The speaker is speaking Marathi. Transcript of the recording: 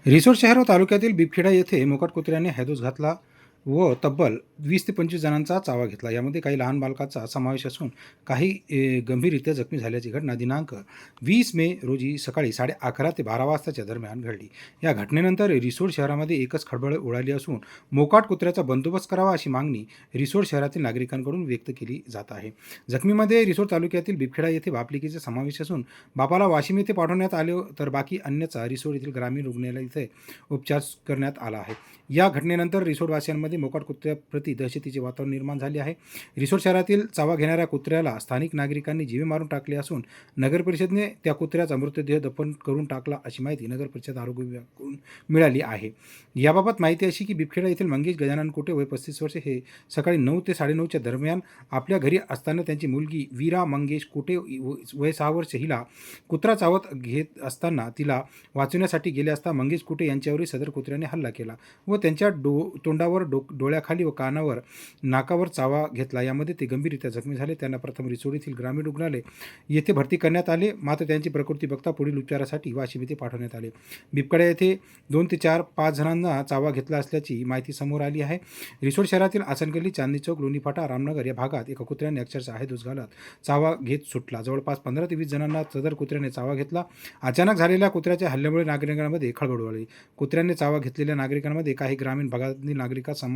रिसोड शहर व तालुक्यातील बिबखेडा येथे मोकाट कुत्र्याने हैदोस घातला व तब्बल 20 ते 25 जणांचा चावा घेतला. यामध्ये काही लहान बालकांचा समावेश असून काही गंभीररीत्या जखमी झाल्याची घटना दिनांक 20 मे रोजी सकाळी 11:30 ते 12 वाजताच्या दरम्यान घडली. या घटनेनंतर रिसोड शहरामध्ये एकच खळबळ उडाली असून मोकाट कुत्र्याचा बंदोबस्त करावा अशी मागणी रिसोड शहरातील नागरिकांकडून व्यक्त केली जात आहे. जखमीमध्ये रिसोड तालुक्यातील बिबखेडा येथे बापलिकीचा समावेश असून बापाला वाशिम येथे पाठवण्यात आले तर बाकी अन्यचा रिसोड येथील ग्रामीण रुग्णालय इथे उपचार करण्यात आला आहे. या घटनेनंतर रिसोडवासियांमध्ये मोकाट कुत्र्याप्रती दहशतीचे वातावरण निर्माण झाले आहे. रिसोड शहरातील चावा घेणाऱ्या कुत्र्याला स्थानिक नागरिकांनी जीवे मारून टाकले असून नगर परिषदेने त्या कुत्र्याचा मृतदेह दफन करून टाकला अशी माहिती नगर परिषद आरोग्य विभागाकडून मिळाली आहे. याबाबत माहिती अशी की बिबखेडा येथील मंगेश गजानन कुटे वय 35 वर्षे हे सकाळी 9 ते 9:30च्या दरम्यान आपल्या घरी असताना त्यांची मुलगी वीरा मंगेश कुटे वय 6 वर्षे हिला कुत्रा चावत घेत असताना तिला वाचवण्यासाठी गेले असता मंगेश कुटे यांच्यावरही सदर कुत्र्याने हल्ला केला व त्यांच्या तोंडावर डोळ्याखाली व कानावर नाकावर चावा घेतला. यामध्ये ते गंभीररित्या जखमी झाले. त्यांना प्रथम रिसोड येथील ग्रामीण रुग्णालय येथे भरती करण्यात आले, मात्र त्यांची प्रकृती बघता पुढील उपचारासाठी वाशिम येथे पाठवण्यात आले. बिबखेडा येथे 2 ते 5 जणांना चावा घेतला असल्याची माहिती समोर आली आहे. रिसोड शहरातील आसनगल्ली, चांदणी चौक, लोणी फाटा, रामनगर या भागात एका कुत्र्याने अक्षरशः हैदोस घालत चावा घेत सुटला. जवळपास 15 ते 20 जणांना सदर कुत्र्याने चावा घेतला. अचानक झालेल्या कुत्र्याच्या हल्ल्यामुळे नागरिकांमध्ये खळबळ उडाली. कुत्र्याने चावा घेतलेल्या नागरिकांमध्ये काही ग्रामीण भागातील नागरिकांचा